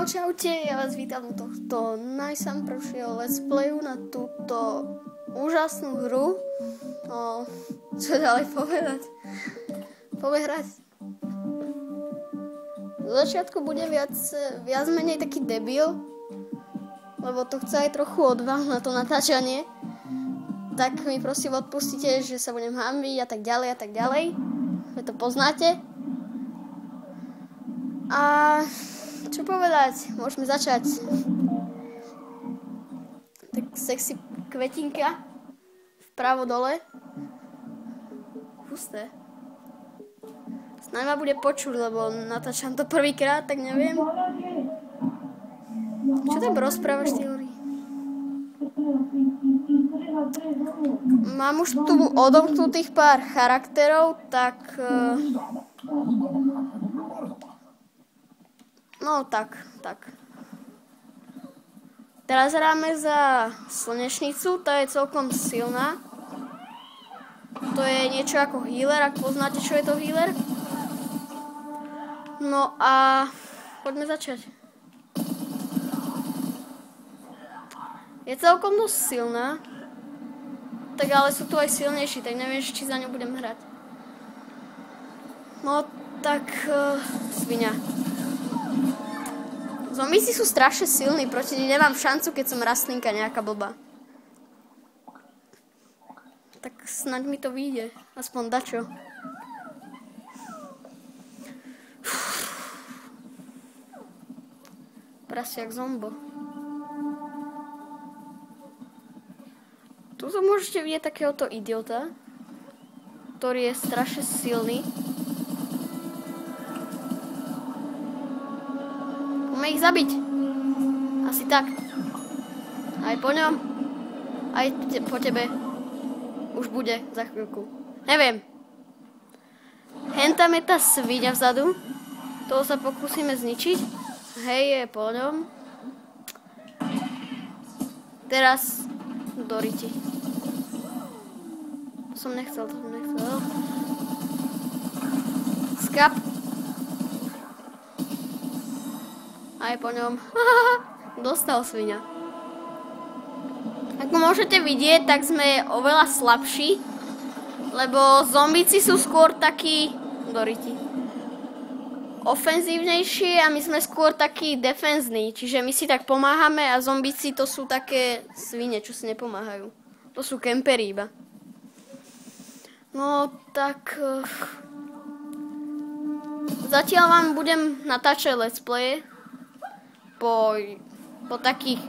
Čaute, ja vás vítam u tohto najsamprvšieho let's playu na túto úžasnú hru. Čo ďalej povedať? Poďme hrať. Do začiatku bude viac menej taký debil, lebo to chce aj trochu odvahu na to natáčanie. Tak mi prosím odpustite, že sa budem hanbiť a tak ďalej. Vy to poznáte. A čo povedať? Môžeme začať. Tak sexy kvetinka vpravo dole. Husté. Snáď ma bude počuť, lebo natáčam to prvýkrát, tak neviem. Čo tam rozprávaš, ty horí? Mám už tu odomknutých pár charakterov, tak... No tak. Teraz hráme za slnečnicu, tá je celkom silná. To je niečo ako healer, ak poznáte, čo je to healer. No a poďme začať. Je celkom dosť silná. Tak ale sú tu aj silnejší, tak neviem, či za ňu budem hrať. No tak sviňa. Zombíci sú strašne silní, proti nim nemám šancu, keď som rastlinka nejaká blbá. Tak snaď mi to vyjde, aspoň dačo. Prasiak zombo. Tuto môžete vidieť takéhoto idiota, ktorý je strašne silný. Poďme ich zabiť. Asi tak. Aj po ňom. Aj po tebe. Už bude za chvíľku. Neviem. Hen tam je tá sviňa vzadu. Toho sa pokúsime zničiť. Hej, je po ňom. Teraz doriti. To som nechcel. Skap. Aj po ňom. Dostal sviňa. Ako môžete vidieť, tak sme oveľa slabší, lebo zombíci sú skôr takí doriti. Ofenzívnejší a my sme skôr takí defenzní, čiže my si tak pomáhame a zombíci to sú také svine, čo si nepomáhajú. To sú kempery iba. No tak... Zatiaľ vám budem natáčať let's play po takých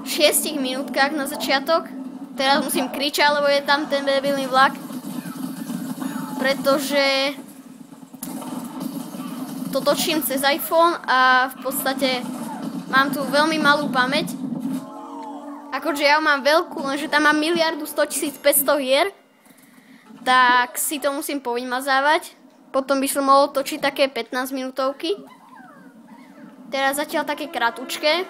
6 minútkach na začiatok. Teraz musím kričať, lebo je tam ten debilný vlak. Pretože to točím cez iPhone a v podstate mám tu veľmi malú pamäť. Akože ja mám veľkú, lenže tam mám 1.100.500 hier. Tak si to musím povymazávať. Potom by som mohol točiť také 15 minútovky. Teraz zatiaľ také kratučké.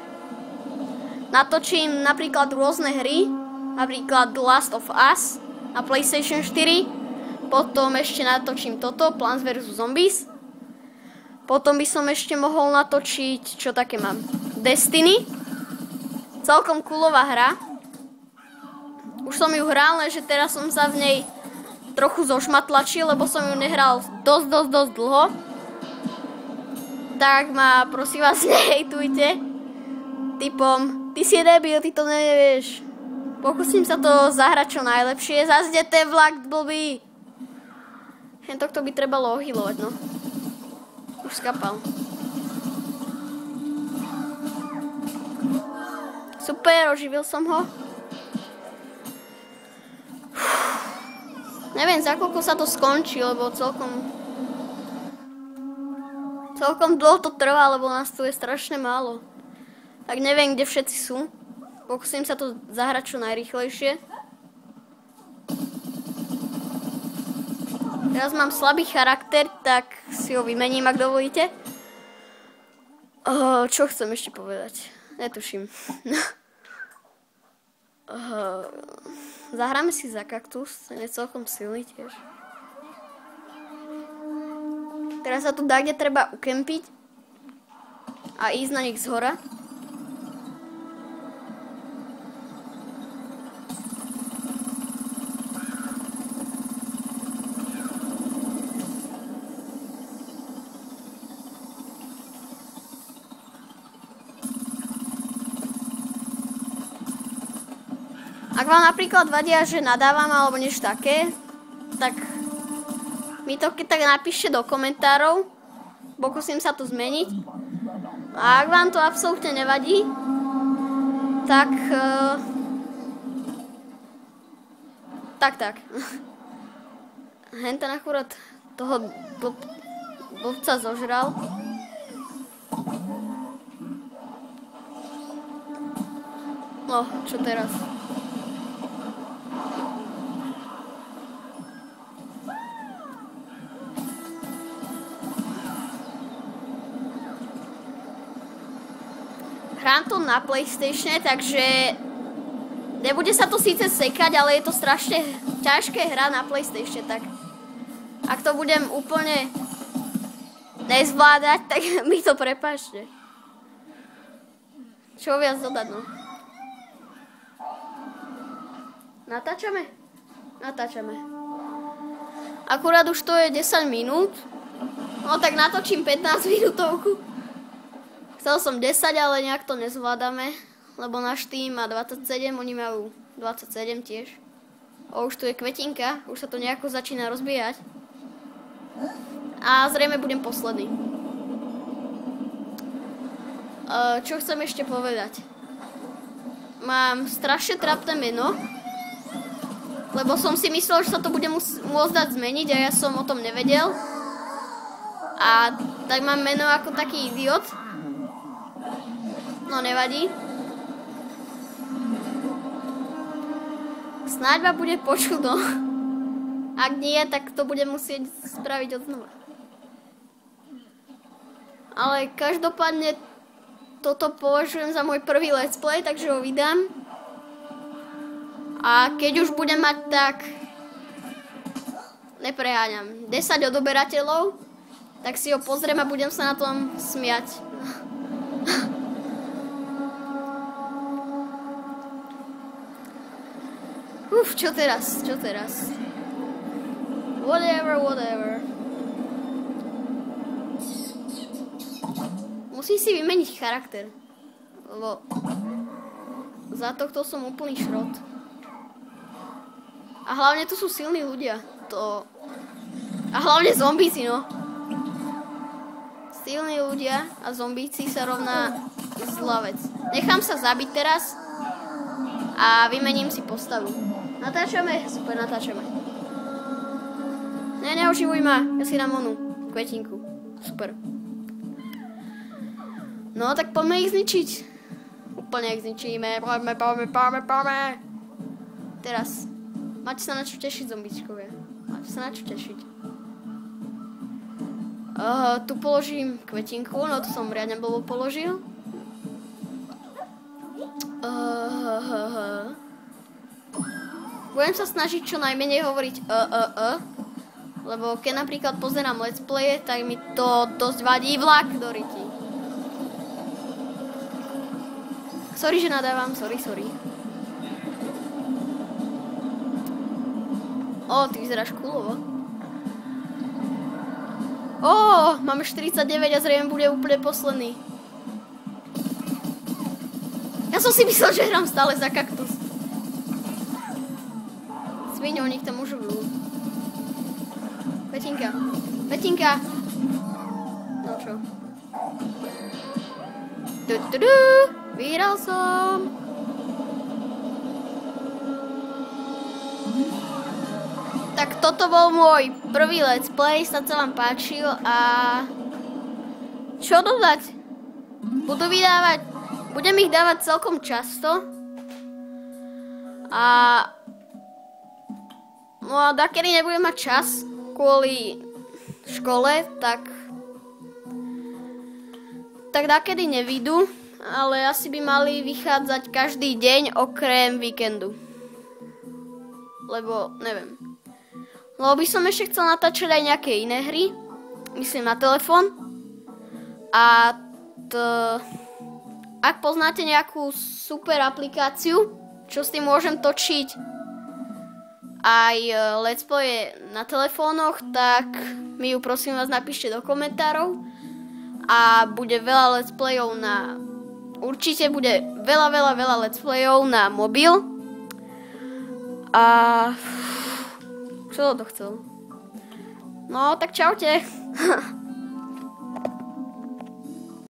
Natočím napríklad rôzne hry. Napríklad The Last of Us na PlayStation 4. Potom ešte natočím toto, Plants vs. Zombies. Potom by som ešte mohol natočiť, čo také mám, Destiny. Celkom coolová hra. Už som ju hral, lenže teraz som sa v nej trochu zošmatlačil, lebo som ju nehral dosť dlho. Tak ma prosím vás nehejtujte. Typom, ty si debil, ty to nevieš. Pokúsim sa to zahrať čo najlepšie. Zas ide ten vlak blbý. Hentokto by trebalo ohylovať, no. Už skapal. Super, oživil som ho. Neviem, za koľko sa to skončí, lebo celkom dlho to trvá, lebo nás tu je strašne málo. Tak neviem, kde všetci sú. Pokúsim sa to zahrať čo najrýchlejšie. Teraz mám slabý charakter, tak si ho vymením, ak dovolíte. Čo chcem ešte povedať? Netuším. Zahráme si za kaktus, ten je celkom silný tiež. Teraz sa tu dá, kde treba ukempiť a ísť na nich zhora. Ak vám napríklad vadia, že nadávam alebo niečo také, tak mi to keď tak napíšte do komentárov, pokúsim sa to zmeniť. A ak vám to absolútne nevadí, tak tak. Hentan akurát toho blbca zožral. No, čo teraz? Hrám to na PlayStatione, takže nebude sa to síce sekať, ale je to strašne ťažké hra na PlayStatione, tak ak to budem úplne nezvládať, tak mi to prepáčte. Čo viac dodať, no? Natáčame? Natáčame. Akurát už to je 10 minút. No tak natočím 15 minútovku. Chcel som 10, ale nejak to nezvládame, lebo náš tým má 27, oni majú 27 tiež. O, už tu je kvetinka, už sa to nejako začína rozbíjať. A zrejme budem posledný. Čo chcem ešte povedať? Mám strašne trápne meno, lebo som si myslel, že sa to bude môcť dať zmeniť a ja som o tom nevedel. A tak mám meno ako taký idiot. No nevadí. Snáď ma bude počuť, no. Ak nie, tak to budem musieť spraviť odznova. Ale každopádne toto považujem za môj prvý let's play, takže ho vydám. A keď už budem mať tak, nepreháňam, 10 odoberateľov, tak si ho pozriem a budem sa na tom smiať. Čo teraz? Čo teraz? Whatever. Musím si vymeniť charakter. Lebo za tohto som úplný šrot. A hlavne tu sú silní ľudia. A hlavne zombíci, no. Silní ľudia a zombíci sa rovná zlá vec. Nechám sa zabiť teraz a vymením si postavu. Natáčame? Super, natáčame. Neoživuj ma, ja si dám onú kvetinku. Super. No, tak poďme ich zničiť. Úplne ich zničíme. Poďme. Teraz. Máte sa na čo tešiť, zombičkovia. Máte sa na čo tešiť. Tu položím kvetinku, no tu som riadne blbo položil. Budem sa snažiť čo najmenej hovoriť lebo keď napríklad pozerám let's playe, tak mi to dosť vadí vlak do ryti. Sorry, že nadávam, sorry. Ty vyzeráš coolovo. Máme 49 a zrejme bude úplne posledný. Ja som si myslel, že hrám stále za kaktus. Sviňo, oni tam môžu byť. Petinka. No čo? Vyhral som. Tak toto bol môj prvý let's play, sa vám páčil a čo dodať? Budem ich dávať celkom často a dakedy nebudem mať čas kvôli škole, tak dakedy nevyjdu, ale asi by mali vychádzať každý deň okrem víkendu. Lebo, neviem. Lebo by som ešte chcel natáčať aj nejaké iné hry, myslím na telefón. A ak poznáte nejakú super aplikáciu, čo s tým môžem točiť aj let's play na telefónoch, tak mi ju prosím vás napíšte do komentárov a bude veľa let's playov určite bude veľa let's playov na mobil a čo to chcel? No tak čaute.